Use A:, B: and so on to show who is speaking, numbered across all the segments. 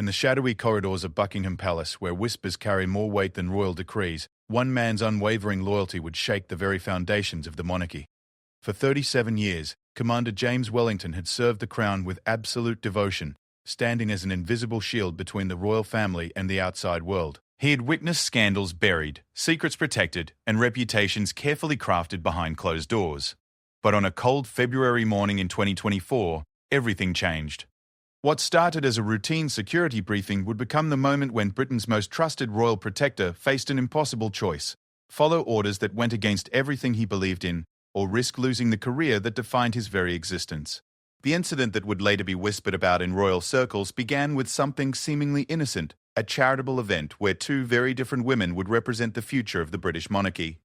A: In the shadowy corridors of Buckingham Palace, where whispers carry more weight than royal decrees, one man's unwavering loyalty would shake the very foundations of the monarchy. For 37 years, Commander James Wellington had served the crown with absolute devotion, standing as an invisible shield between the royal family and the outside world. He had witnessed scandals buried, secrets protected, and reputations carefully crafted behind closed doors. But on a cold February morning in 2024, everything changed. What started as a routine security briefing would become the moment when Britain's most trusted royal protector faced an impossible choice: follow orders that went against everything he believed in, or risk losing the career that defined his very existence. The incident that would later be whispered about in royal circles began with something seemingly innocent, a charitable event where two very different women would represent the future of the British monarchy.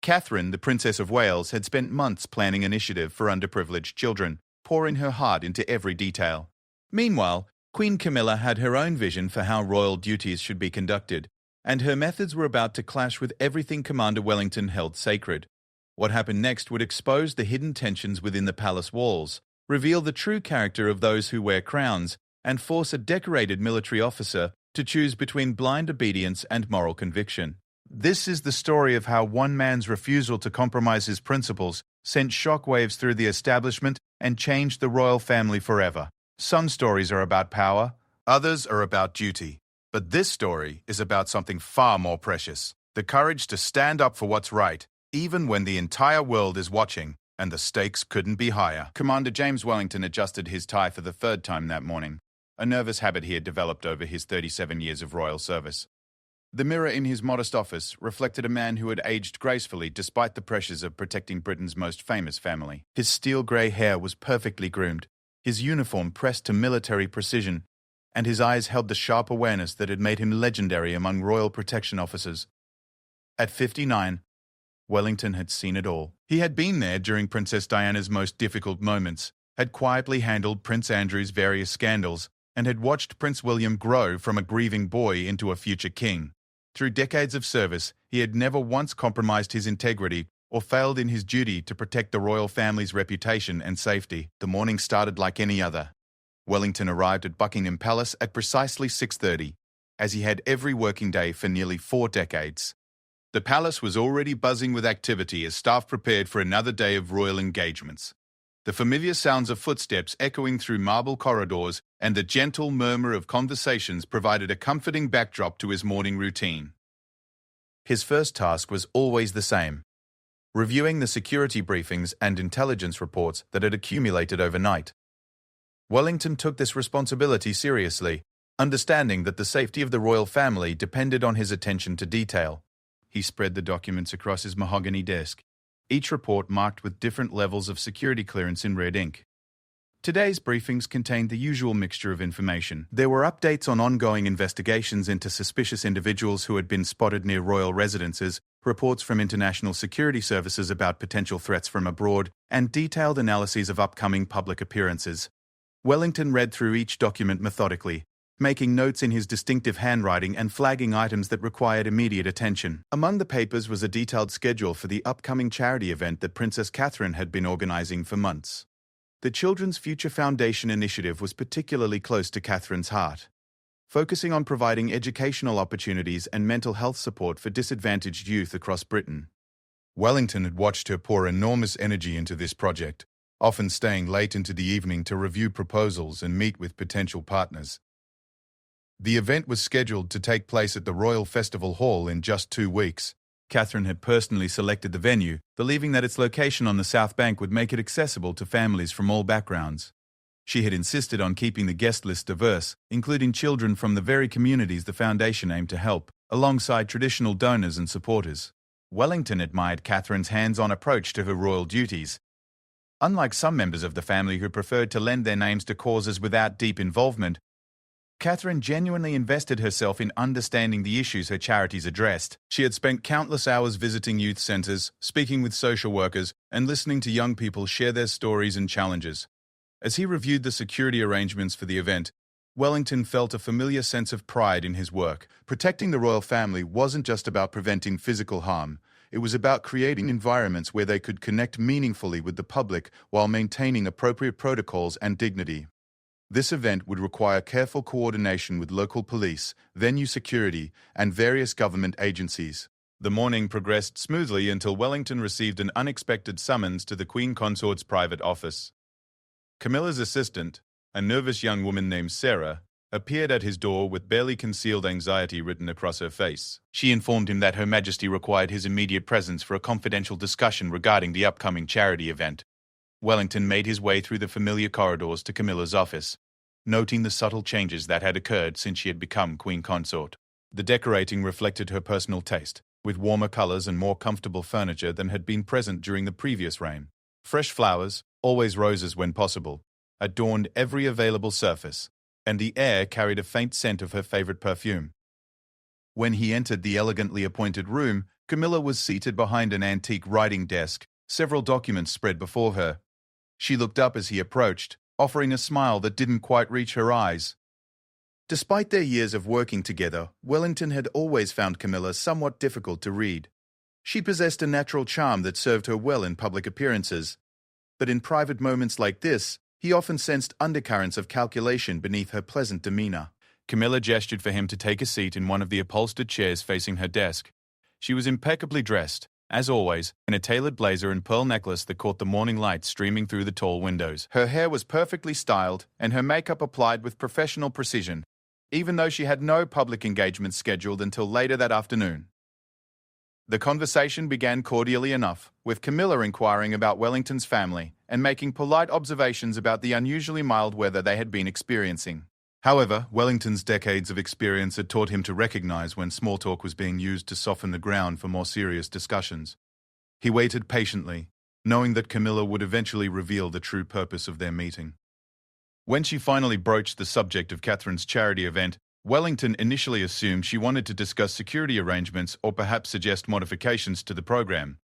A: Catherine, the Princess of Wales, had spent months planning an initiative for underprivileged children, pouring her heart into every detail. Meanwhile, Queen Camilla had her own vision for how royal duties should be conducted, and her methods were about to clash with everything Commander Wellington held sacred. What happened next would expose the hidden tensions within the palace walls, reveal the true character of those who wear crowns, and force a decorated military officer to choose between blind obedience and moral conviction. This is the story of how one man's refusal to compromise his principles sent shockwaves through the establishment and changed the royal family forever. Some stories are about power, others are about duty. But this story is about something far more precious: the courage to stand up for what's right, even when the entire world is watching, and the stakes couldn't be higher. Commander James Wellington adjusted his tie for the third time that morning, a nervous habit he had developed over his 37 years of royal service. The mirror in his modest office reflected a man who had aged gracefully despite the pressures of protecting Britain's most famous family. His steel-grey hair was perfectly groomed, his uniform pressed to military precision, and his eyes held the sharp awareness that had made him legendary among royal protection officers. At 59, Wellington had seen it all. He had been there during Princess Diana's most difficult moments, had quietly handled Prince Andrew's various scandals, and had watched Prince William grow from a grieving boy into a future king. Through decades of service, he had never once compromised his integrity or failed in his duty to protect the royal family's reputation and safety. The morning started like any other. Wellington arrived at Buckingham Palace at precisely 6:30, as he had every working day for nearly 4 decades. The palace was already buzzing with activity as staff prepared for another day of royal engagements. The familiar sounds of footsteps echoing through marble corridors and the gentle murmur of conversations provided a comforting backdrop to his morning routine. His first task was always the same: reviewing the security briefings and intelligence reports that had accumulated overnight. Wellington took this responsibility seriously, understanding that the safety of the royal family depended on his attention to detail. He spread the documents across his mahogany desk, each report marked with different levels of security clearance in red ink. Today's briefings contained the usual mixture of information. There were updates on ongoing investigations into suspicious individuals who had been spotted near royal residences, reports from international security services about potential threats from abroad, and detailed analyses of upcoming public appearances. Wellington read through each document methodically, making notes in his distinctive handwriting and flagging items that required immediate attention. Among the papers was a detailed schedule for the upcoming charity event that Princess Catherine had been organizing for months. The Children's Future Foundation initiative was particularly close to Catherine's heart, focusing on providing educational opportunities and mental health support for disadvantaged youth across Britain. Wellington had watched her pour enormous energy into this project, often staying late into the evening to review proposals and meet with potential partners. The event was scheduled to take place at the Royal Festival Hall in just 2 weeks. Catherine had personally selected the venue, believing that its location on the South Bank would make it accessible to families from all backgrounds. She had insisted on keeping the guest list diverse, including children from the very communities the foundation aimed to help, alongside traditional donors and supporters. Wellington admired Catherine's hands-on approach to her royal duties. Unlike some members of the family who preferred to lend their names to causes without deep involvement, Catherine genuinely invested herself in understanding the issues her charities addressed. She had spent countless hours visiting youth centers, speaking with social workers, and listening to young people share their stories and challenges. As he reviewed the security arrangements for the event, Wellington felt a familiar sense of pride in his work. Protecting the royal family wasn't just about preventing physical harm. It was about creating environments where they could connect meaningfully with the public while maintaining appropriate protocols and dignity. This event would require careful coordination with local police, venue security, and various government agencies. The morning progressed smoothly until Wellington received an unexpected summons to the Queen Consort's private office. Camilla's assistant, a nervous young woman named Sarah, appeared at his door with barely concealed anxiety written across her face. She informed him that Her Majesty required his immediate presence for a confidential discussion regarding the upcoming charity event. Wellington made his way through the familiar corridors to Camilla's office, noting the subtle changes that had occurred since she had become Queen Consort. The decorating reflected her personal taste, with warmer colors and more comfortable furniture than had been present during the previous reign. Fresh flowers, always roses when possible, adorned every available surface, and the air carried a faint scent of her favorite perfume. When he entered the elegantly appointed room, Camilla was seated behind an antique writing desk, several documents spread before her. She looked up as he approached, offering a smile that didn't quite reach her eyes. Despite their years of working together, Wellington had always found Camilla somewhat difficult to read. She possessed a natural charm that served her well in public appearances, but in private moments like this, he often sensed undercurrents of calculation beneath her pleasant demeanor. Camilla gestured for him to take a seat in one of the upholstered chairs facing her desk. She was impeccably dressed, as always, in a tailored blazer and pearl necklace that caught the morning light streaming through the tall windows. Her hair was perfectly styled, and her makeup applied with professional precision, even though she had no public engagements scheduled until later that afternoon. The conversation began cordially enough, with Camilla inquiring about Wellington's family and making polite observations about the unusually mild weather they had been experiencing. However, Wellington's decades of experience had taught him to recognize when small talk was being used to soften the ground for more serious discussions. He waited patiently, knowing that Camilla would eventually reveal the true purpose of their meeting. When she finally broached the subject of Catherine's charity event, Wellington initially assumed she wanted to discuss security arrangements or perhaps suggest modifications to the program.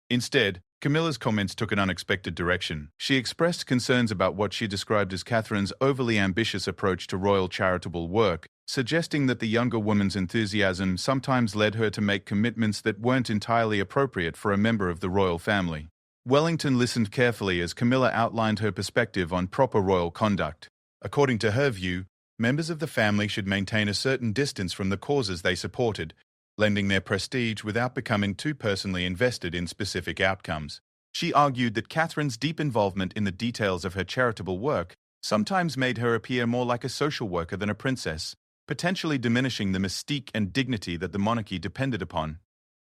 A: Instead, Camilla's comments took an unexpected direction. She expressed concerns about what she described as Catherine's overly ambitious approach to royal charitable work, suggesting that the younger woman's enthusiasm sometimes led her to make commitments that weren't entirely appropriate for a member of the royal family. Wellington listened carefully as Camilla outlined her perspective on proper royal conduct. According to her view, members of the family should maintain a certain distance from the causes they supported, lending their prestige without becoming too personally invested in specific outcomes. She argued that Catherine's deep involvement in the details of her charitable work sometimes made her appear more like a social worker than a princess, potentially diminishing the mystique and dignity that the monarchy depended upon.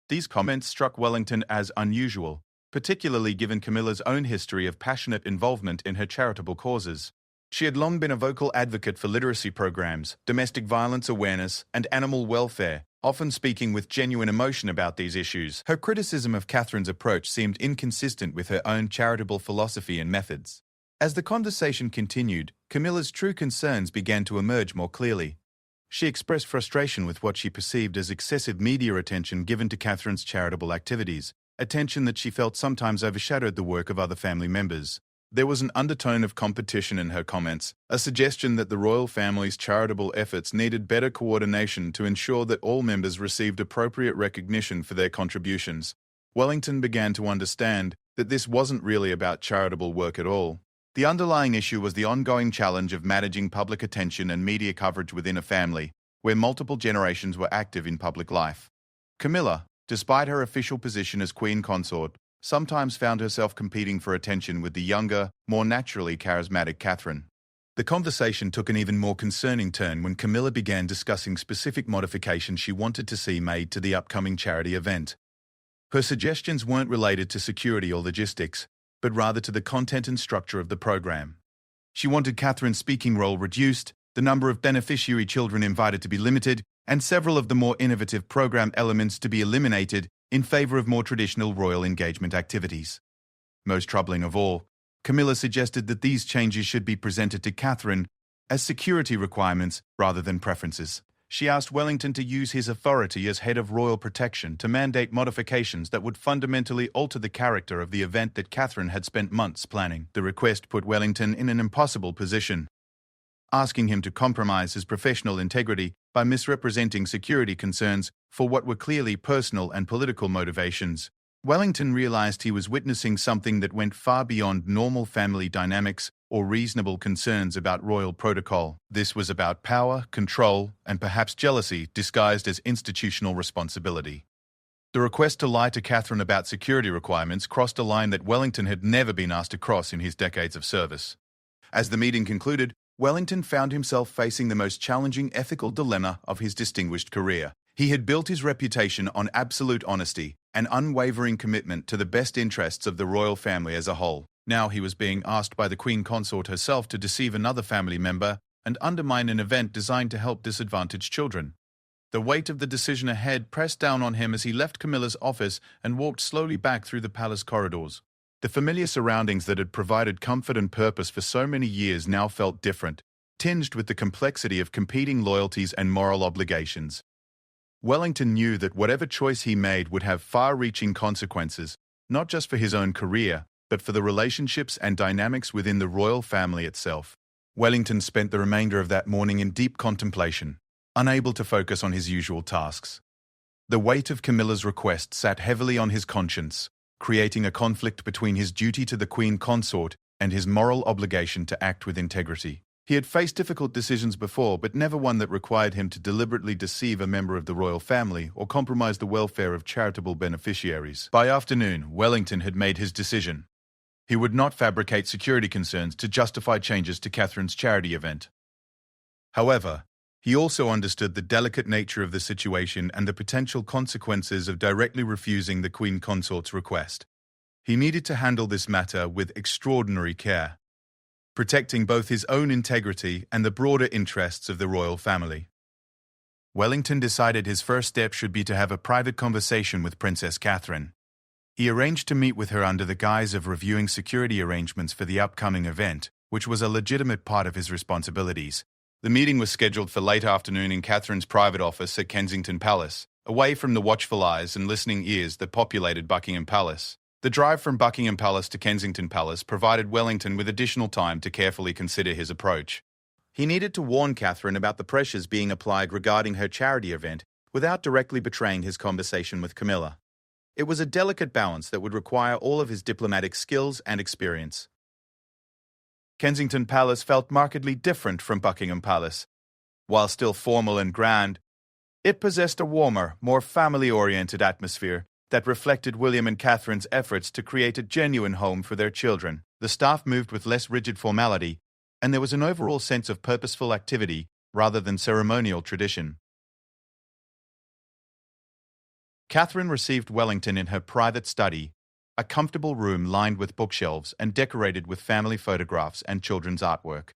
A: These comments struck Wellington as unusual, particularly given Camilla's own history of passionate involvement in her charitable causes. She had long been a vocal advocate for literacy programs, domestic violence awareness, and animal welfare, often speaking with genuine emotion about these issues. Her criticism of Catherine's approach seemed inconsistent with her own charitable philosophy and methods. As the conversation continued, Camilla's true concerns began to emerge more clearly. She expressed frustration with what she perceived as excessive media attention given to Catherine's charitable activities, attention that she felt sometimes overshadowed the work of other family members. There was an undertone of competition in her comments, a suggestion that the royal family's charitable efforts needed better coordination to ensure that all members received appropriate recognition for their contributions. Wellington began to understand that this wasn't really about charitable work at all. The underlying issue was the ongoing challenge of managing public attention and media coverage within a family, where multiple generations were active in public life. Camilla, despite her official position as Queen Consort, sometimes found herself competing for attention with the younger, more naturally charismatic Catherine. The conversation took an even more concerning turn when Camilla began discussing specific modifications she wanted to see made to the upcoming charity event. Her suggestions weren't related to security or logistics, but rather to the content and structure of the program. She wanted Catherine's speaking role reduced, the number of beneficiary children invited to be limited, and several of the more innovative program elements to be eliminated in favor of more traditional royal engagement activities. Most troubling of all, Camilla suggested that these changes should be presented to Catherine as security requirements rather than preferences. She asked Wellington to use his authority as head of royal protection to mandate modifications that would fundamentally alter the character of the event that Catherine had spent months planning. The request put Wellington in an impossible position, asking him to compromise his professional integrity by misrepresenting security concerns for what were clearly personal and political motivations. Wellington realized he was witnessing something that went far beyond normal family dynamics or reasonable concerns about royal protocol. This was about power, control, and perhaps jealousy disguised as institutional responsibility. The request to lie to Catherine about security requirements crossed a line that Wellington had never been asked to cross in his decades of service. As the meeting concluded, Wellington found himself facing the most challenging ethical dilemma of his distinguished career. He had built his reputation on absolute honesty and unwavering commitment to the best interests of the royal family as a whole. Now he was being asked by the Queen Consort herself to deceive another family member and undermine an event designed to help disadvantaged children. The weight of the decision ahead pressed down on him as he left Camilla's office and walked slowly back through the palace corridors. The familiar surroundings that had provided comfort and purpose for so many years now felt different, tinged with the complexity of competing loyalties and moral obligations. Wellington knew that whatever choice he made would have far-reaching consequences, not just for his own career, but for the relationships and dynamics within the royal family itself. Wellington spent the remainder of that morning in deep contemplation, unable to focus on his usual tasks. The weight of Camilla's request sat heavily on his conscience, creating a conflict between his duty to the Queen Consort and his moral obligation to act with integrity. He had faced difficult decisions before, but never one that required him to deliberately deceive a member of the royal family or compromise the welfare of charitable beneficiaries. By afternoon, Wellington had made his decision. He would not fabricate security concerns to justify changes to Catherine's charity event. However, he also understood the delicate nature of the situation and the potential consequences of directly refusing the Queen Consort's request. He needed to handle this matter with extraordinary care, protecting both his own integrity and the broader interests of the royal family. Wellington decided his first step should be to have a private conversation with Princess Catherine. He arranged to meet with her under the guise of reviewing security arrangements for the upcoming event, which was a legitimate part of his responsibilities. The meeting was scheduled for late afternoon in Catherine's private office at Kensington Palace, away from the watchful eyes and listening ears that populated Buckingham Palace. The drive from Buckingham Palace to Kensington Palace provided Wellington with additional time to carefully consider his approach. He needed to warn Catherine about the pressures being applied regarding her charity event without directly betraying his conversation with Camilla. It was a delicate balance that would require all of his diplomatic skills and experience. Kensington Palace felt markedly different from Buckingham Palace. While still formal and grand, it possessed a warmer, more family-oriented atmosphere that reflected William and Catherine's efforts to create a genuine home for their children. The staff moved with less rigid formality, and there was an overall sense of purposeful activity rather than ceremonial tradition. Catherine received Wellington in her private study, a comfortable room lined with bookshelves and decorated with family photographs and children's artwork.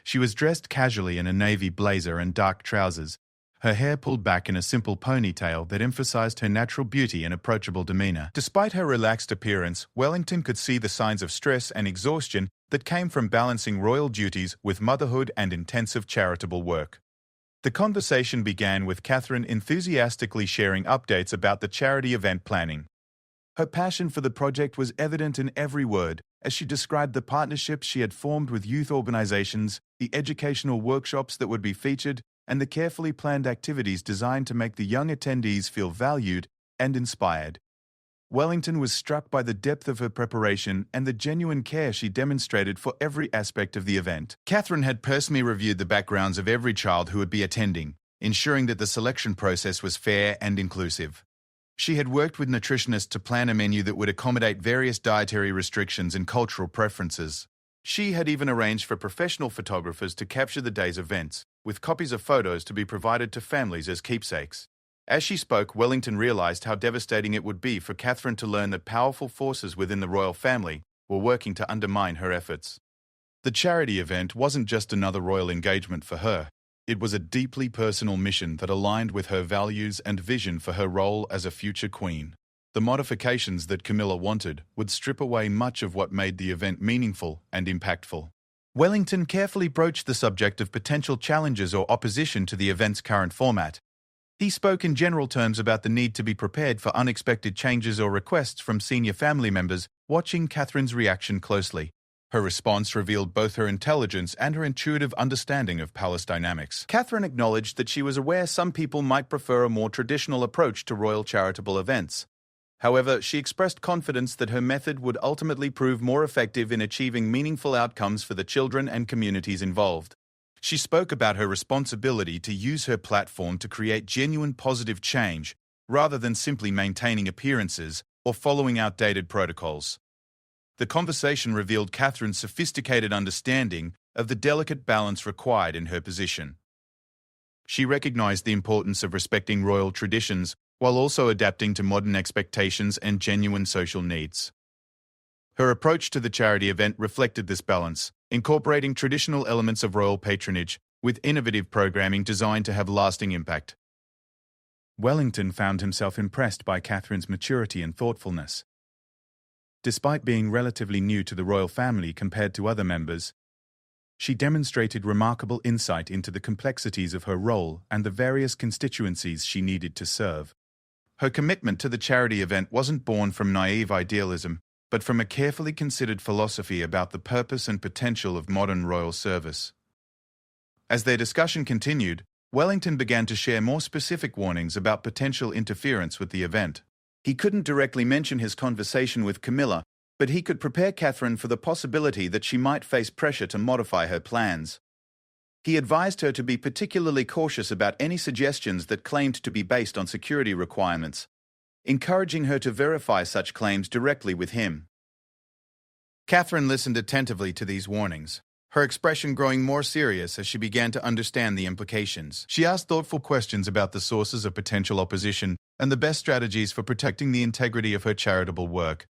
A: She was dressed casually in a navy blazer and dark trousers, her hair pulled back in a simple ponytail that emphasized her natural beauty and approachable demeanor. Despite her relaxed appearance, Wellington could see the signs of stress and exhaustion that came from balancing royal duties with motherhood and intensive charitable work. The conversation began with Catherine enthusiastically sharing updates about the charity event planning. Her passion for the project was evident in every word, as she described the partnerships she had formed with youth organizations, the educational workshops that would be featured, and the carefully planned activities designed to make the young attendees feel valued and inspired. Wellington was struck by the depth of her preparation and the genuine care she demonstrated for every aspect of the event. Catherine had personally reviewed the backgrounds of every child who would be attending, ensuring that the selection process was fair and inclusive. She had worked with nutritionists to plan a menu that would accommodate various dietary restrictions and cultural preferences. She had even arranged for professional photographers to capture the day's events, with copies of photos to be provided to families as keepsakes. As she spoke, Wellington realized how devastating it would be for Catherine to learn that powerful forces within the royal family were working to undermine her efforts. The charity event wasn't just another royal engagement for her. It was a deeply personal mission that aligned with her values and vision for her role as a future queen. The modifications that Camilla wanted would strip away much of what made the event meaningful and impactful. Wellington carefully broached the subject of potential challenges or opposition to the event's current format. He spoke in general terms about the need to be prepared for unexpected changes or requests from senior family members, watching Catherine's reaction closely. Her response revealed both her intelligence and her intuitive understanding of palace dynamics. Catherine acknowledged that she was aware some people might prefer a more traditional approach to royal charitable events. However, she expressed confidence that her method would ultimately prove more effective in achieving meaningful outcomes for the children and communities involved. She spoke about her responsibility to use her platform to create genuine positive change, rather than simply maintaining appearances or following outdated protocols. The conversation revealed Catherine's sophisticated understanding of the delicate balance required in her position. She recognized the importance of respecting royal traditions while also adapting to modern expectations and genuine social needs. Her approach to the charity event reflected this balance, incorporating traditional elements of royal patronage with innovative programming designed to have lasting impact. Wellington found himself impressed by Catherine's maturity and thoughtfulness. Despite being relatively new to the royal family compared to other members, she demonstrated remarkable insight into the complexities of her role and the various constituencies she needed to serve. Her commitment to the charity event wasn't born from naive idealism, but from a carefully considered philosophy about the purpose and potential of modern royal service. As their discussion continued, Wellington began to share more specific warnings about potential interference with the event. He couldn't directly mention his conversation with Camilla, but he could prepare Catherine for the possibility that she might face pressure to modify her plans. He advised her to be particularly cautious about any suggestions that claimed to be based on security requirements, encouraging her to verify such claims directly with him. Catherine listened attentively to these warnings, her expression growing more serious as she began to understand the implications. She asked thoughtful questions about the sources of potential opposition and the best strategies for protecting the integrity of her charitable work.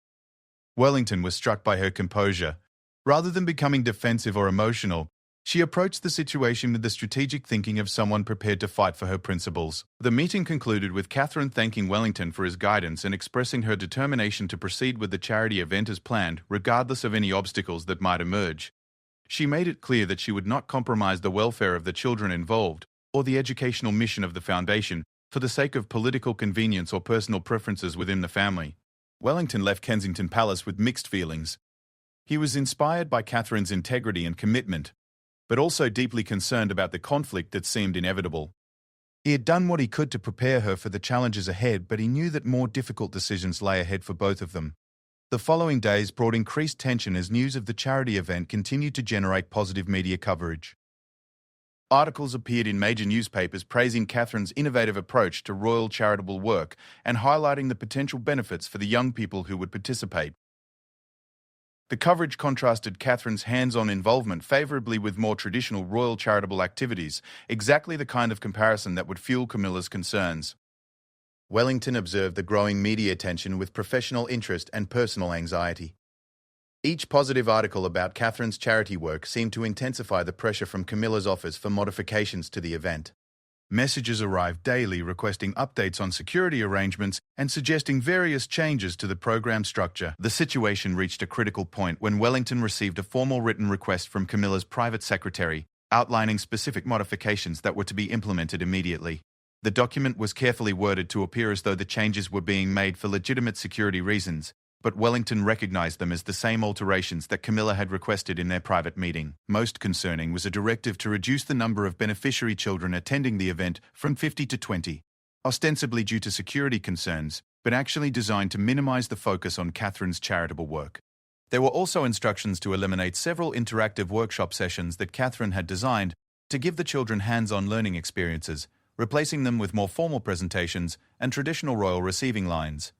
A: Wellington was struck by her composure. Rather than becoming defensive or emotional, she approached the situation with the strategic thinking of someone prepared to fight for her principles. The meeting concluded with Catherine thanking Wellington for his guidance and expressing her determination to proceed with the charity event as planned, regardless of any obstacles that might emerge. She made it clear that she would not compromise the welfare of the children involved or the educational mission of the foundation for the sake of political convenience or personal preferences within the family. Wellington left Kensington Palace with mixed feelings. He was inspired by Catherine's integrity and commitment, but also deeply concerned about the conflict that seemed inevitable. He had done what he could to prepare her for the challenges ahead, but he knew that more difficult decisions lay ahead for both of them. The following days brought increased tension as news of the charity event continued to generate positive media coverage. Articles appeared in major newspapers praising Catherine's innovative approach to royal charitable work and highlighting the potential benefits for the young people who would participate. The coverage contrasted Catherine's hands-on involvement favorably with more traditional royal charitable activities, exactly the kind of comparison that would fuel Camilla's concerns. Wellington observed the growing media attention with professional interest and personal anxiety. Each positive article about Catherine's charity work seemed to intensify the pressure from Camilla's office for modifications to the event. Messages arrived daily requesting updates on security arrangements and suggesting various changes to the program structure. The situation reached a critical point when Wellington received a formal written request from Camilla's private secretary, outlining specific modifications that were to be implemented immediately. The document was carefully worded to appear as though the changes were being made for legitimate security reasons, but Wellington recognized them as the same alterations that Camilla had requested in their private meeting. Most concerning was a directive to reduce the number of beneficiary children attending the event from 50 to 20, ostensibly due to security concerns, but actually designed to minimize the focus on Catherine's charitable work. There were also instructions to eliminate several interactive workshop sessions that Catherine had designed to give the children hands-on learning experiences, replacing them with more formal presentations and traditional royal receiving lines.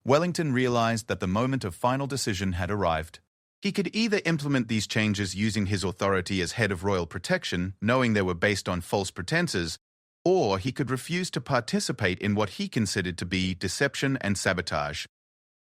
A: Wellington realized that the moment of final decision had arrived. He could either implement these changes using his authority as head of royal protection, knowing they were based on false pretenses, or he could refuse to participate in what he considered to be deception and sabotage.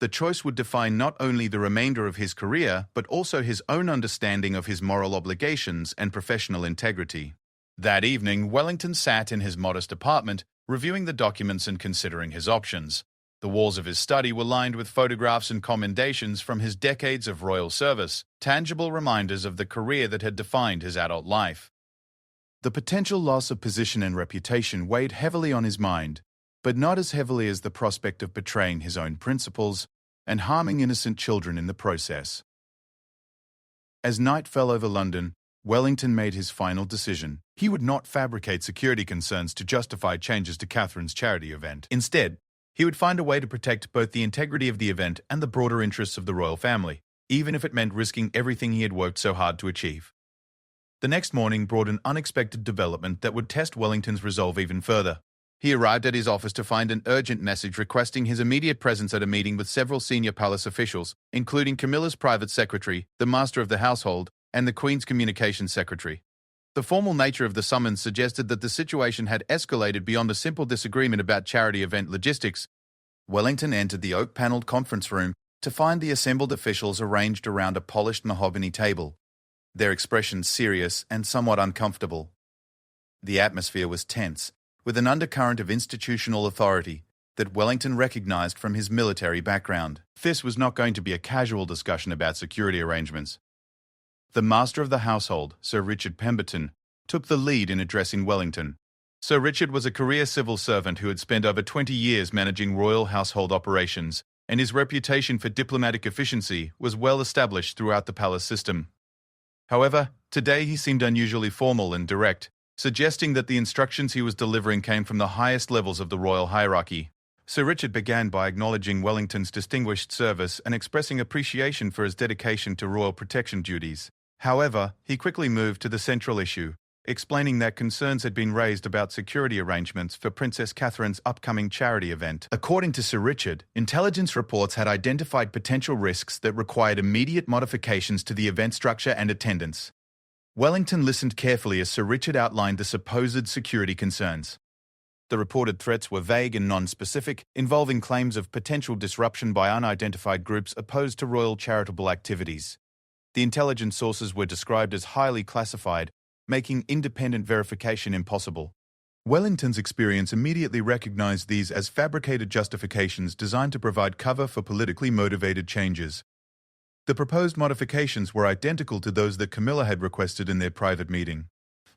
A: The choice would define not only the remainder of his career, but also his own understanding of his moral obligations and professional integrity. That evening, Wellington sat in his modest apartment, reviewing the documents and considering his options. The walls of his study were lined with photographs and commendations from his decades of royal service, tangible reminders of the career that had defined his adult life. The potential loss of position and reputation weighed heavily on his mind, but not as heavily as the prospect of betraying his own principles and harming innocent children in the process. As night fell over London, Wellington made his final decision. He would not fabricate security concerns to justify changes to Catherine's charity event. Instead, He would find a way to protect both the integrity of the event and the broader interests of the royal family, even if it meant risking everything he had worked so hard to achieve. The next morning brought an unexpected development that would test Wellington's resolve even further. He arrived at his office to find an urgent message requesting his immediate presence at a meeting with several senior palace officials, including Camilla's private secretary, the master of the household, and the Queen's communications secretary. The formal nature of the summons suggested that the situation had escalated beyond a simple disagreement about charity event logistics. Wellington entered the oak-paneled conference room to find the assembled officials arranged around a polished mahogany table, their expressions serious and somewhat uncomfortable. The atmosphere was tense, with an undercurrent of institutional authority that Wellington recognized from his military background. This was not going to be a casual discussion about security arrangements. The master of the household, Sir Richard Pemberton, took the lead in addressing Wellington. Sir Richard was a career civil servant who had spent over 20 years managing royal household operations, and his reputation for diplomatic efficiency was well established throughout the palace system. However, today he seemed unusually formal and direct, suggesting that the instructions he was delivering came from the highest levels of the royal hierarchy. Sir Richard began by acknowledging Wellington's distinguished service and expressing appreciation for his dedication to royal protection duties. However, he quickly moved to the central issue, explaining that concerns had been raised about security arrangements for Princess Catherine's upcoming charity event. According to Sir Richard, intelligence reports had identified potential risks that required immediate modifications to the event structure and attendance. Wellington listened carefully as Sir Richard outlined the supposed security concerns. The reported threats were vague and non-specific, involving claims of potential disruption by unidentified groups opposed to royal charitable activities. The intelligence sources were described as highly classified, making independent verification impossible. Wellington's experience immediately recognized these as fabricated justifications designed to provide cover for politically motivated changes. The proposed modifications were identical to those that Camilla had requested in their private meeting.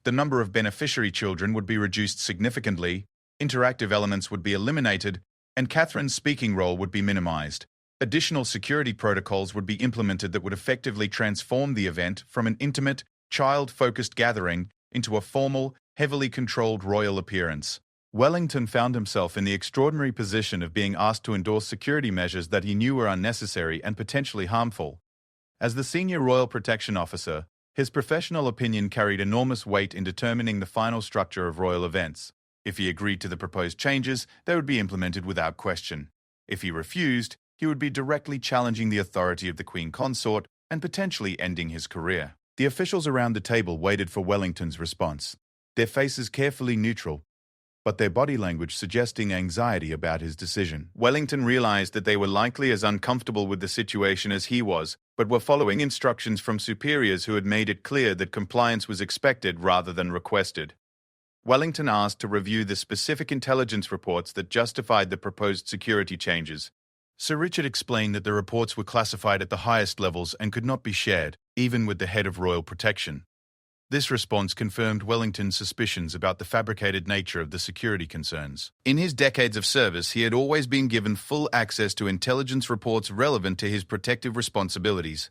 A: The number of beneficiary children would be reduced significantly, interactive elements would be eliminated, and Catherine's speaking role would be minimized. Additional security protocols would be implemented that would effectively transform the event from an intimate, child-focused gathering into a formal, heavily controlled royal appearance. Wellington found himself in the extraordinary position of being asked to endorse security measures that he knew were unnecessary and potentially harmful. As the senior royal protection officer, his professional opinion carried enormous weight in determining the final structure of royal events. If he agreed to the proposed changes, they would be implemented without question. If he refused, he would be directly challenging the authority of the Queen Consort and potentially ending his career. The officials around the table waited for Wellington's response, their faces carefully neutral, but their body language suggesting anxiety about his decision. Wellington realized that they were likely as uncomfortable with the situation as he was, but were following instructions from superiors who had made it clear that compliance was expected rather than requested. Wellington asked to review the specific intelligence reports that justified the proposed security changes. Sir Richard explained that the reports were classified at the highest levels and could not be shared, even with the head of royal protection. This response confirmed Wellington's suspicions about the fabricated nature of the security concerns. In his decades of service, he had always been given full access to intelligence reports relevant to his protective responsibilities.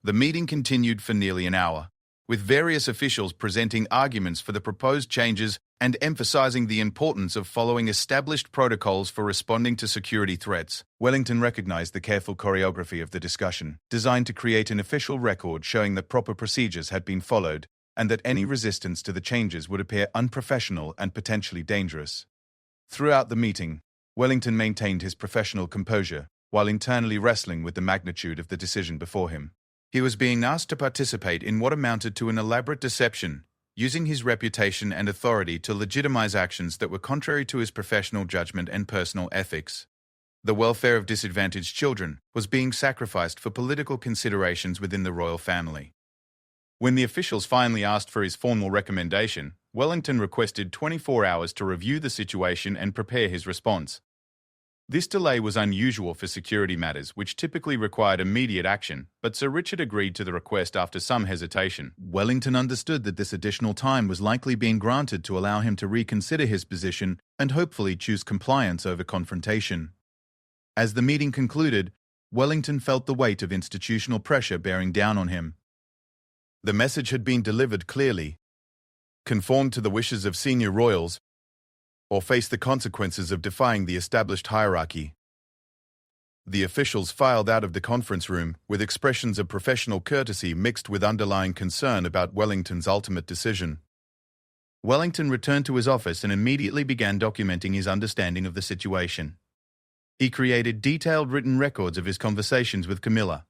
A: The meeting continued for nearly an hour, with various officials presenting arguments for the proposed changes and emphasizing the importance of following established protocols for responding to security threats. Wellington recognized the careful choreography of the discussion, designed to create an official record showing that proper procedures had been followed and that any resistance to the changes would appear unprofessional and potentially dangerous. Throughout the meeting, Wellington maintained his professional composure while internally wrestling with the magnitude of the decision before him. He was being asked to participate in what amounted to an elaborate deception, using his reputation and authority to legitimize actions that were contrary to his professional judgment and personal ethics. The welfare of disadvantaged children was being sacrificed for political considerations within the royal family. When the officials finally asked for his formal recommendation, Wellington requested 24 hours to review the situation and prepare his response. This delay was unusual for security matters, which typically required immediate action, but Sir Richard agreed to the request after some hesitation. Wellington understood that this additional time was likely being granted to allow him to reconsider his position and hopefully choose compliance over confrontation. As the meeting concluded, Wellington felt the weight of institutional pressure bearing down on him. The message had been delivered clearly. Conform to the wishes of senior royals, or face the consequences of defying the established hierarchy. The officials filed out of the conference room with expressions of professional courtesy mixed with underlying concern about Wellington's ultimate decision. Wellington returned to his office and immediately began documenting his understanding of the situation. He created detailed written records of his conversations with Camilla,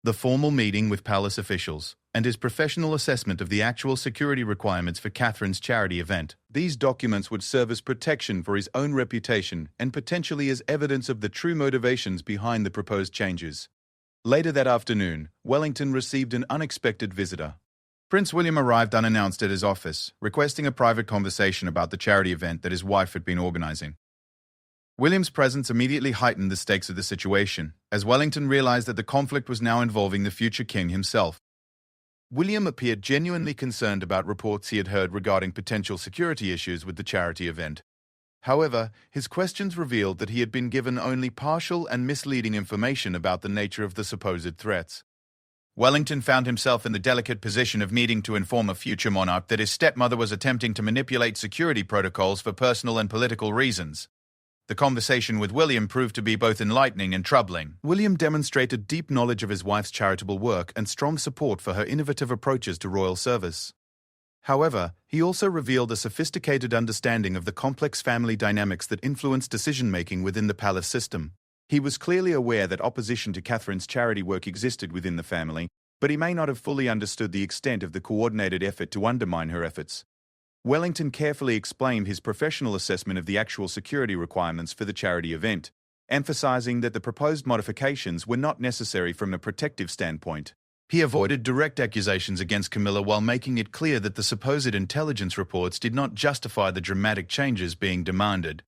A: the formal meeting with palace officials, and his professional assessment of the actual security requirements for Catherine's charity event. These documents would serve as protection for his own reputation and potentially as evidence of the true motivations behind the proposed changes. Later that afternoon, Wellington received an unexpected visitor. Prince William arrived unannounced at his office, requesting a private conversation about the charity event that his wife had been organizing. William's presence immediately heightened the stakes of the situation, as Wellington realized that the conflict was now involving the future king himself. William appeared genuinely concerned about reports he had heard regarding potential security issues with the charity event. However, his questions revealed that he had been given only partial and misleading information about the nature of the supposed threats. Wellington found himself in the delicate position of needing to inform a future monarch that his stepmother was attempting to manipulate security protocols for personal and political reasons. The conversation with William proved to be both enlightening and troubling. William demonstrated deep knowledge of his wife's charitable work and strong support for her innovative approaches to royal service. However, he also revealed a sophisticated understanding of the complex family dynamics that influence decision-making within the palace system. He was clearly aware that opposition to Catherine's charity work existed within the family, but he may not have fully understood the extent of the coordinated effort to undermine her efforts. Wellington carefully explained his professional assessment of the actual security requirements for the charity event, emphasizing that the proposed modifications were not necessary from a protective standpoint. He avoided direct accusations against Camilla while making it clear that the supposed intelligence reports did not justify the dramatic changes being demanded.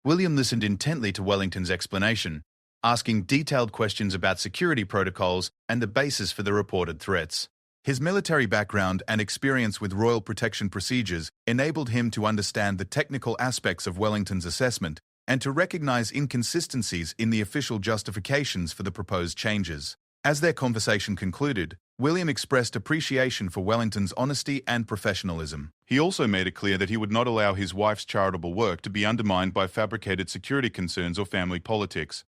A: William listened intently to Wellington's explanation, asking detailed questions about security protocols and the basis for the reported threats. His military background and experience with royal protection procedures enabled him to understand the technical aspects of Wellington's assessment and to recognize inconsistencies in the official justifications for the proposed changes. As their conversation concluded, William expressed appreciation for Wellington's honesty and professionalism. He also made it clear that he would not allow his wife's charitable work to be undermined by fabricated security concerns or family politics.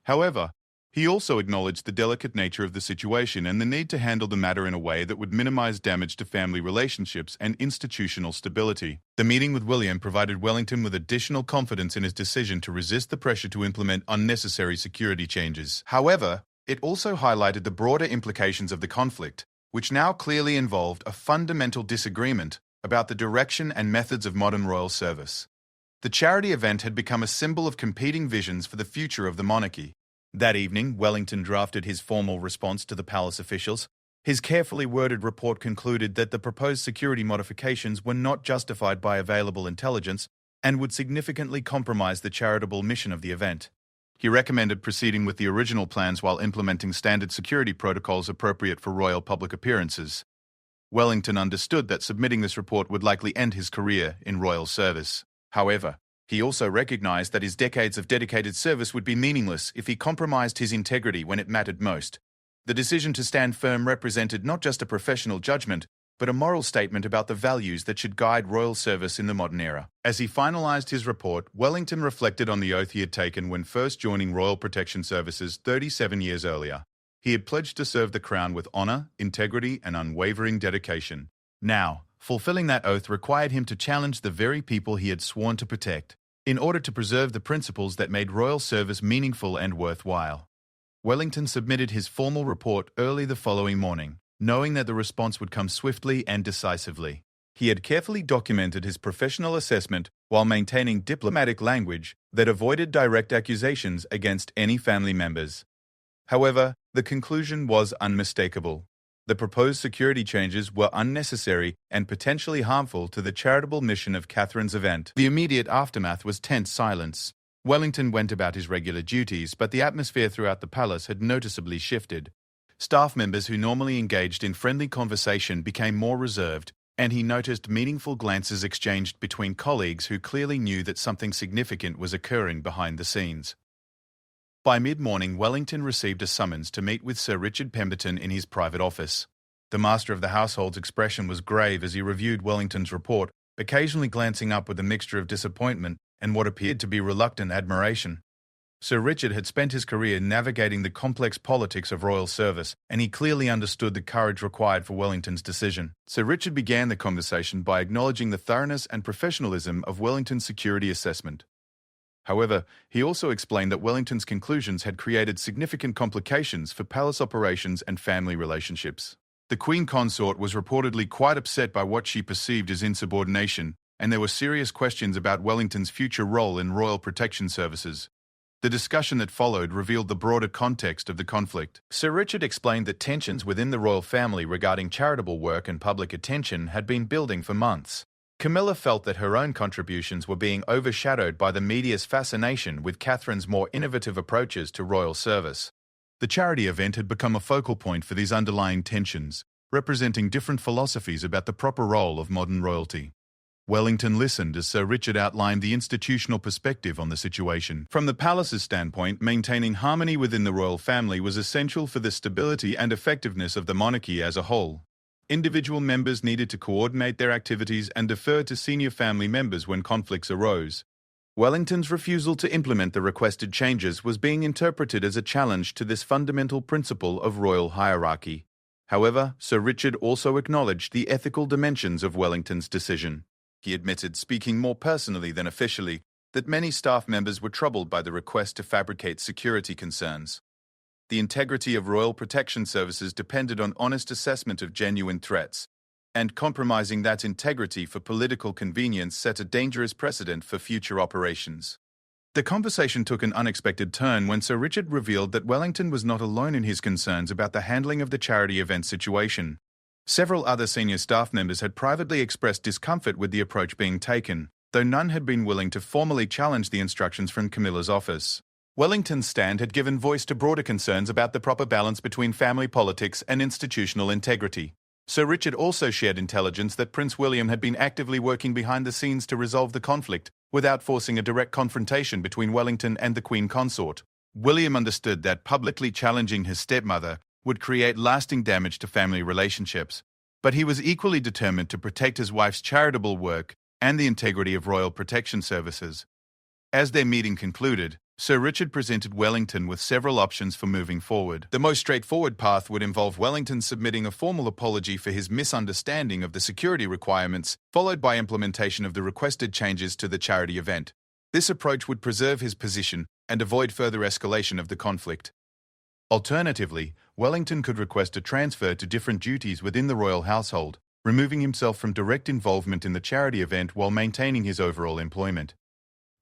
A: However, he also acknowledged the delicate nature of the situation and the need to handle the matter in a way that would minimize damage to family relationships and institutional stability. The meeting with William provided Wellington with additional confidence in his decision to resist the pressure to implement unnecessary security changes. However, it also highlighted the broader implications of the conflict, which now clearly involved a fundamental disagreement about the direction and methods of modern royal service. The charity event had become a symbol of competing visions for the future of the monarchy. That evening, Wellington drafted his formal response to the palace officials. His carefully worded report concluded that the proposed security modifications were not justified by available intelligence and would significantly compromise the charitable mission of the event. He recommended proceeding with the original plans while implementing standard security protocols appropriate for royal public appearances. Wellington understood that submitting this report would likely end his career in royal service. However, he also recognized that his decades of dedicated service would be meaningless if he compromised his integrity when it mattered most. The decision to stand firm represented not just a professional judgment, but a moral statement about the values that should guide royal service in the modern era. As he finalized his report, Wellington reflected on the oath he had taken when first joining Royal Protection Services 37 years earlier. He had pledged to serve the crown with honor, integrity, and unwavering dedication. Now, fulfilling that oath required him to challenge the very people he had sworn to protect, in order to preserve the principles that made royal service meaningful and worthwhile. Wellington submitted his formal report early the following morning, knowing that the response would come swiftly and decisively. He had carefully documented his professional assessment while maintaining diplomatic language that avoided direct accusations against any family members. However, the conclusion was unmistakable. The proposed security changes were unnecessary and potentially harmful to the charitable mission of Catherine's event. The immediate aftermath was tense silence. Wellington went about his regular duties, but the atmosphere throughout the palace had noticeably shifted. Staff members who normally engaged in friendly conversation became more reserved, and he noticed meaningful glances exchanged between colleagues who clearly knew that something significant was occurring behind the scenes. By mid-morning, Wellington received a summons to meet with Sir Richard Pemberton in his private office. The master of the household's expression was grave as he reviewed Wellington's report, occasionally glancing up with a mixture of disappointment and what appeared to be reluctant admiration. Sir Richard had spent his career navigating the complex politics of royal service, and he clearly understood the courage required for Wellington's decision. Sir Richard began the conversation by acknowledging the thoroughness and professionalism of Wellington's security assessment. However, he also explained that Wellington's conclusions had created significant complications for palace operations and family relationships. The Queen Consort was reportedly quite upset by what she perceived as insubordination, and there were serious questions about Wellington's future role in royal protection services. The discussion that followed revealed the broader context of the conflict. Sir Richard explained that tensions within the royal family regarding charitable work and public attention had been building for months. Camilla felt that her own contributions were being overshadowed by the media's fascination with Catherine's more innovative approaches to royal service. The charity event had become a focal point for these underlying tensions, representing different philosophies about the proper role of modern royalty. Wellington listened as Sir Richard outlined the institutional perspective on the situation. From the palace's standpoint, maintaining harmony within the royal family was essential for the stability and effectiveness of the monarchy as a whole. Individual members needed to coordinate their activities and defer to senior family members when conflicts arose. Wellington's refusal to implement the requested changes was being interpreted as a challenge to this fundamental principle of royal hierarchy. However, Sir Richard also acknowledged the ethical dimensions of Wellington's decision. He admitted, speaking more personally than officially, that many staff members were troubled by the request to fabricate security concerns. The integrity of royal protection services depended on honest assessment of genuine threats, and compromising that integrity for political convenience set a dangerous precedent for future operations. The conversation took an unexpected turn when Sir Richard revealed that Wellington was not alone in his concerns about the handling of the charity event situation. Several other senior staff members had privately expressed discomfort with the approach being taken, though none had been willing to formally challenge the instructions from Camilla's office. Wellington's stand had given voice to broader concerns about the proper balance between family politics and institutional integrity. Sir Richard also shared intelligence that Prince William had been actively working behind the scenes to resolve the conflict, without forcing a direct confrontation between Wellington and the Queen Consort. William understood that publicly challenging his stepmother would create lasting damage to family relationships, but he was equally determined to protect his wife's charitable work and the integrity of royal protection services. As their meeting concluded, Sir Richard presented Wellington with several options for moving forward. The most straightforward path would involve Wellington submitting a formal apology for his misunderstanding of the security requirements, followed by implementation of the requested changes to the charity event. This approach would preserve his position and avoid further escalation of the conflict. Alternatively, Wellington could request a transfer to different duties within the royal household, removing himself from direct involvement in the charity event while maintaining his overall employment.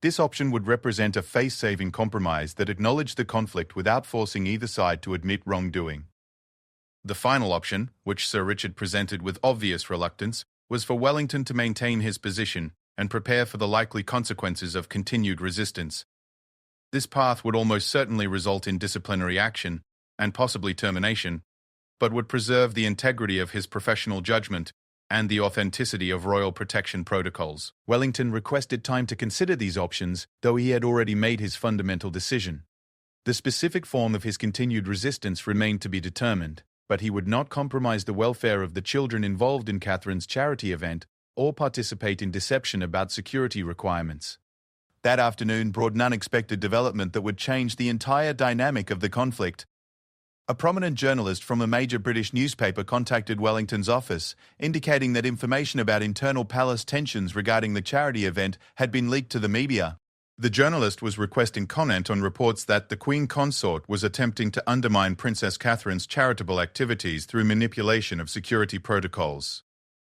A: This option would represent a face-saving compromise that acknowledged the conflict without forcing either side to admit wrongdoing. The final option, which Sir Richard presented with obvious reluctance, was for Wellington to maintain his position and prepare for the likely consequences of continued resistance. This path would almost certainly result in disciplinary action and possibly termination, but would preserve the integrity of his professional judgment and the authenticity of royal protection protocols. Wellington requested time to consider these options, though he had already made his fundamental decision. The specific form of his continued resistance remained to be determined, but he would not compromise the welfare of the children involved in Catherine's charity event or participate in deception about security requirements. That afternoon brought an unexpected development that would change the entire dynamic of the conflict. A prominent journalist from a major British newspaper contacted Wellington's office, indicating that information about internal palace tensions regarding the charity event had been leaked to the media. The journalist was requesting comment on reports that the Queen Consort was attempting to undermine Princess Catherine's charitable activities through manipulation of security protocols.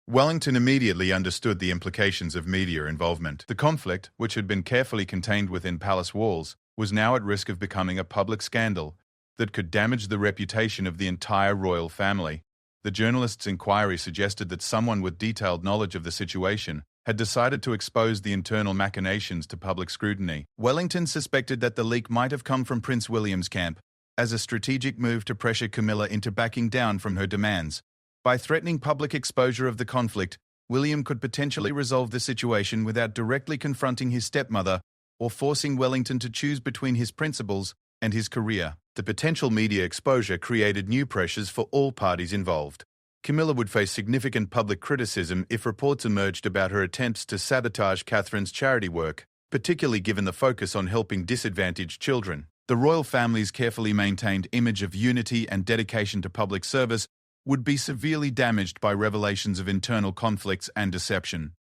A: Wellington immediately understood the implications of media involvement. The conflict, which had been carefully contained within palace walls, was now at risk of becoming a public scandal that could damage the reputation of the entire royal family. The journalist's inquiry suggested that someone with detailed knowledge of the situation had decided to expose the internal machinations to public scrutiny. Wellington suspected that the leak might have come from Prince William's camp, as a strategic move to pressure Camilla into backing down from her demands. By threatening public exposure of the conflict, William could potentially resolve the situation without directly confronting his stepmother or forcing Wellington to choose between his principles and his career. The potential media exposure created new pressures for all parties involved. Camilla would face significant public criticism if reports emerged about her attempts to sabotage Catherine's charity work, particularly given the focus on helping disadvantaged children. The royal family's carefully maintained image of unity and dedication to public service would be severely damaged by revelations of internal conflicts and deception.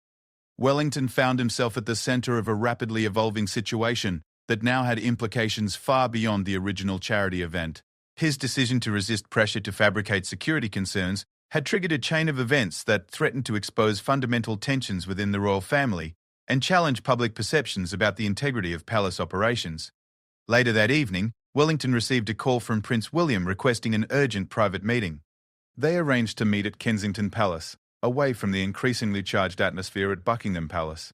A: Wellington found himself at the center of a rapidly evolving situation that now had implications far beyond the original charity event. His decision to resist pressure to fabricate security concerns had triggered a chain of events that threatened to expose fundamental tensions within the royal family and challenge public perceptions about the integrity of palace operations. Later that evening, Wellington received a call from Prince William requesting an urgent private meeting. They arranged to meet at Kensington Palace, away from the increasingly charged atmosphere at Buckingham Palace.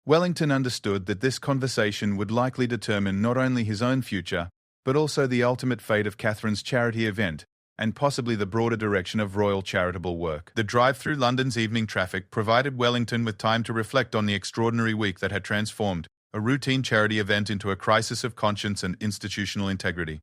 A: Wellington understood that this conversation would likely determine not only his own future, but also the ultimate fate of Catherine's charity event, and possibly the broader direction of royal charitable work. The drive through London's evening traffic provided Wellington with time to reflect on the extraordinary week that had transformed a routine charity event into a crisis of conscience and institutional integrity.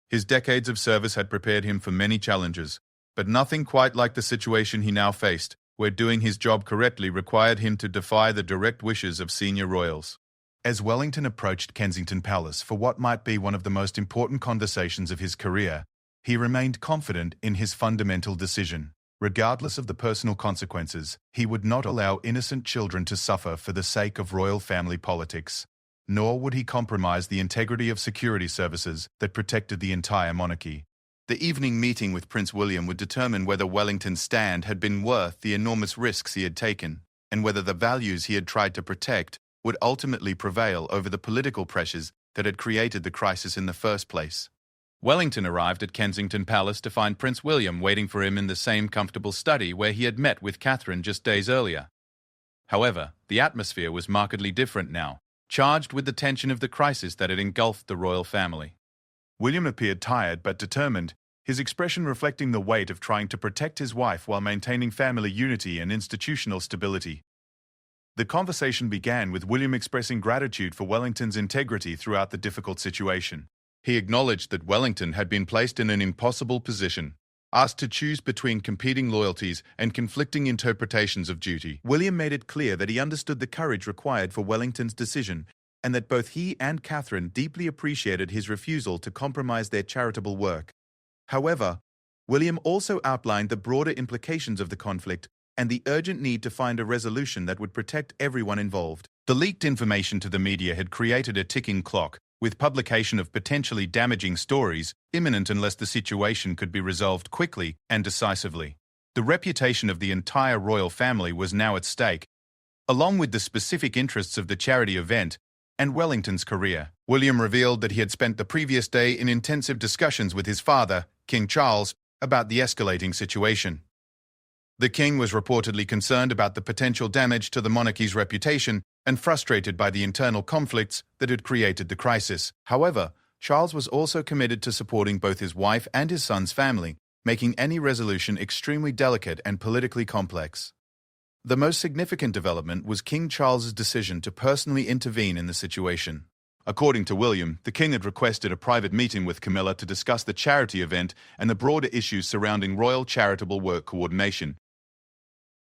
A: His decades of service had prepared him for many challenges, but nothing quite like the situation he now faced, where doing his job correctly required him to defy the direct wishes of senior royals. As Wellington approached Kensington Palace for what might be one of the most important conversations of his career, he remained confident in his fundamental decision. Regardless of the personal consequences, he would not allow innocent children to suffer for the sake of royal family politics, nor would he compromise the integrity of security services that protected the entire monarchy. The evening meeting with Prince William would determine whether Wellington's stand had been worth the enormous risks he had taken, and whether the values he had tried to protect would ultimately prevail over the political pressures that had created the crisis in the first place. Wellington arrived at Kensington Palace to find Prince William waiting for him in the same comfortable study where he had met with Catherine just days earlier. However, the atmosphere was markedly different now, charged with the tension of the crisis that had engulfed the royal family. William appeared tired but determined, his expression reflecting the weight of trying to protect his wife while maintaining family unity and institutional stability. The conversation began with William expressing gratitude for Wellington's integrity throughout the difficult situation. He acknowledged that Wellington had been placed in an impossible position, asked to choose between competing loyalties and conflicting interpretations of duty. William made it clear that he understood the courage required for Wellington's decision, and that both he and Catherine deeply appreciated his refusal to compromise their charitable work. However, William also outlined the broader implications of the conflict and the urgent need to find a resolution that would protect everyone involved. The leaked information to the media had created a ticking clock, with publication of potentially damaging stories imminent unless the situation could be resolved quickly and decisively. The reputation of the entire royal family was now at stake, along with the specific interests of the charity event and Wellington's career. William revealed that he had spent the previous day in intensive discussions with his father, King Charles, about the escalating situation. The king was reportedly concerned about the potential damage to the monarchy's reputation and frustrated by the internal conflicts that had created the crisis. However, Charles was also committed to supporting both his wife and his son's family, making any resolution extremely delicate and politically complex. The most significant development was King Charles's decision to personally intervene in the situation. According to William, the king had requested a private meeting with Camilla to discuss the charity event and the broader issues surrounding royal charitable work coordination.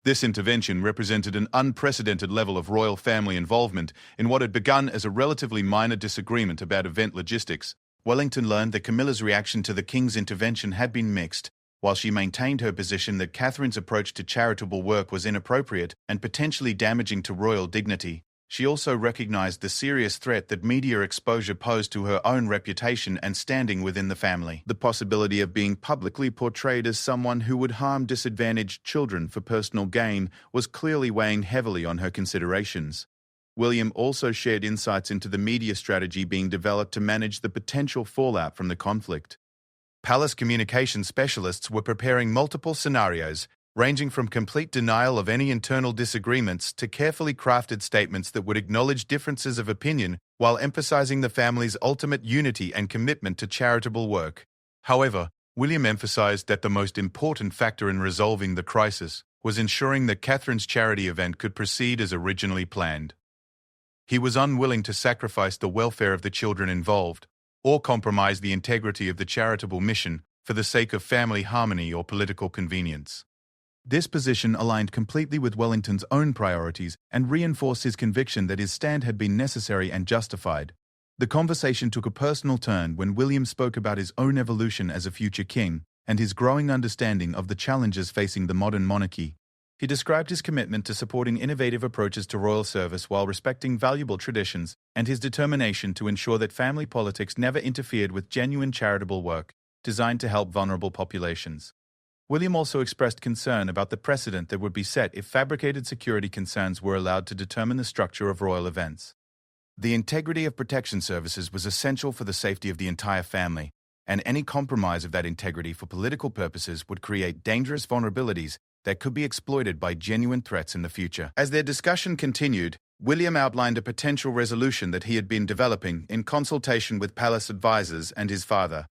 A: This intervention represented an unprecedented level of royal family involvement in what had begun as a relatively minor disagreement about event logistics. Wellington learned that Camilla's reaction to the king's intervention had been mixed. While she maintained her position that Catherine's approach to charitable work was inappropriate and potentially damaging to royal dignity, she also recognized the serious threat that media exposure posed to her own reputation and standing within the family. The possibility of being publicly portrayed as someone who would harm disadvantaged children for personal gain was clearly weighing heavily on her considerations. William also shared insights into the media strategy being developed to manage the potential fallout from the conflict. Palace communication specialists were preparing multiple scenarios, ranging from complete denial of any internal disagreements to carefully crafted statements that would acknowledge differences of opinion while emphasizing the family's ultimate unity and commitment to charitable work. However, William emphasized that the most important factor in resolving the crisis was ensuring that Catherine's charity event could proceed as originally planned. He was unwilling to sacrifice the welfare of the children involved, or compromise the integrity of the charitable mission for the sake of family harmony or political convenience. This position aligned completely with Wellington's own priorities and reinforced his conviction that his stand had been necessary and justified. The conversation took a personal turn when William spoke about his own evolution as a future king and his growing understanding of the challenges facing the modern monarchy. He described his commitment to supporting innovative approaches to royal service while respecting valuable traditions and his determination to ensure that family politics never interfered with genuine charitable work designed to help vulnerable populations. William also expressed concern about the precedent that would be set if fabricated security concerns were allowed to determine the structure of royal events. The integrity of protection services was essential for the safety of the entire family, and any compromise of that integrity for political purposes would create dangerous vulnerabilities that could be exploited by genuine threats in the future. As their discussion continued, William outlined a potential resolution that he had been developing in consultation with palace advisors and his father.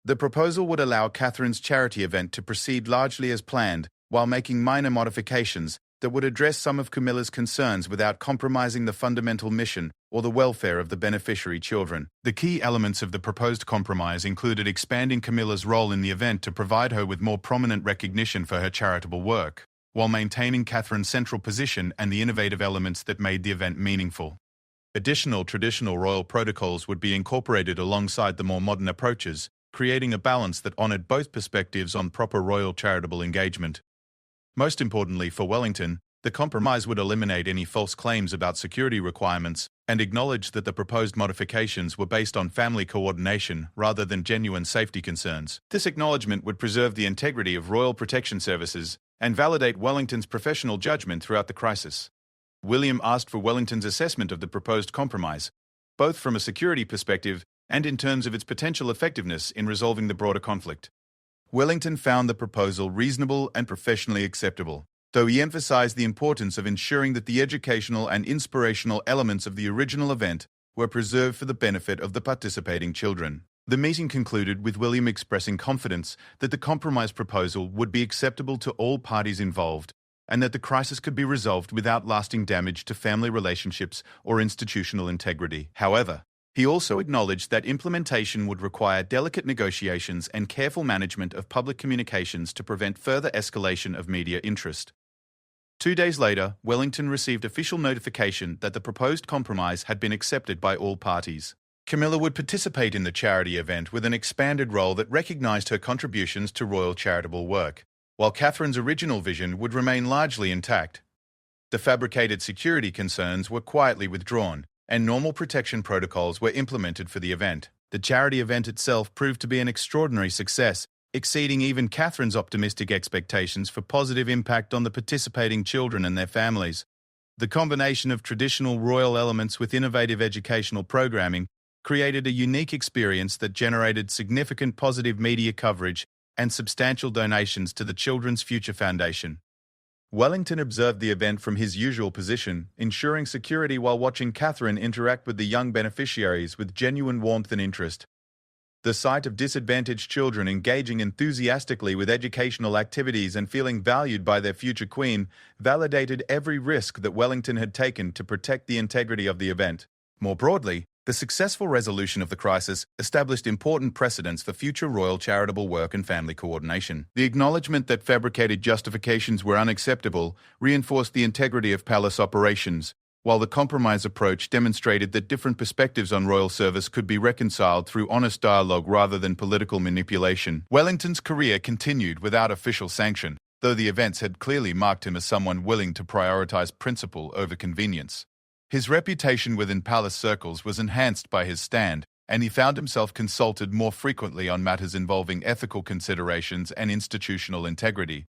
A: The proposal would allow Catherine's charity event to proceed largely as planned, while making minor modifications that would address some of Camilla's concerns without compromising the fundamental mission or the welfare of the beneficiary children. The key elements of the proposed compromise included expanding Camilla's role in the event to provide her with more prominent recognition for her charitable work, while maintaining Catherine's central position and the innovative elements that made the event meaningful. Additional traditional royal protocols would be incorporated alongside the more modern approaches, creating a balance that honored both perspectives on proper royal charitable engagement. Most importantly for Wellington, the compromise would eliminate any false claims about security requirements and acknowledge that the proposed modifications were based on family coordination rather than genuine safety concerns. This acknowledgement would preserve the integrity of royal protection services and validate Wellington's professional judgment throughout the crisis. William asked for Wellington's assessment of the proposed compromise, both from a security perspective and in terms of its potential effectiveness in resolving the broader conflict. Wellington found the proposal reasonable and professionally acceptable, though he emphasized the importance of ensuring that the educational and inspirational elements of the original event were preserved for the benefit of the participating children. The meeting concluded with William expressing confidence that the compromise proposal would be acceptable to all parties involved, and that the crisis could be resolved without lasting damage to family relationships or institutional integrity. However, he also acknowledged that implementation would require delicate negotiations and careful management of public communications to prevent further escalation of media interest. 2 days later, Wellington received official notification that the proposed compromise had been accepted by all parties. Camilla would participate in the charity event with an expanded role that recognized her contributions to royal charitable work, while Catherine's original vision would remain largely intact. The fabricated security concerns were quietly withdrawn, and normal protection protocols were implemented for the event. The charity event itself proved to be an extraordinary success, exceeding even Catherine's optimistic expectations for positive impact on the participating children and their families. The combination of traditional royal elements with innovative educational programming created a unique experience that generated significant positive media coverage and substantial donations to the Children's Future Foundation. Wellington observed the event from his usual position, ensuring security while watching Catherine interact with the young beneficiaries with genuine warmth and interest. The sight of disadvantaged children engaging enthusiastically with educational activities and feeling valued by their future queen validated every risk that Wellington had taken to protect the integrity of the event. More broadly, the successful resolution of the crisis established important precedents for future royal charitable work and family coordination. The acknowledgement that fabricated justifications were unacceptable reinforced the integrity of palace operations, while the compromise approach demonstrated that different perspectives on royal service could be reconciled through honest dialogue rather than political manipulation. Wellington's career continued without official sanction, though the events had clearly marked him as someone willing to prioritize principle over convenience. His reputation within palace circles was enhanced by his stand, and he found himself consulted more frequently on matters involving ethical considerations and institutional integrity.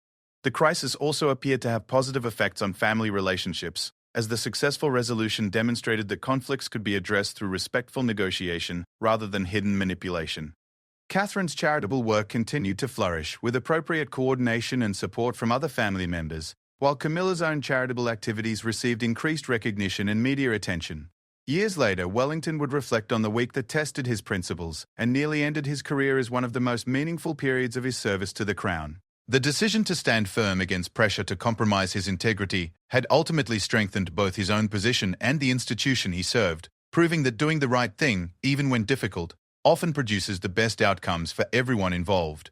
A: The crisis also appeared to have positive effects on family relationships, as the successful resolution demonstrated that conflicts could be addressed through respectful negotiation rather than hidden manipulation. Catherine's charitable work continued to flourish, with appropriate coordination and support from other family members, while Camilla's own charitable activities received increased recognition and media attention. Years later, Wellington would reflect on the week that tested his principles and nearly ended his career as one of the most meaningful periods of his service to the crown. The decision to stand firm against pressure to compromise his integrity had ultimately strengthened both his own position and the institution he served, proving that doing the right thing, even when difficult, often produces the best outcomes for everyone involved.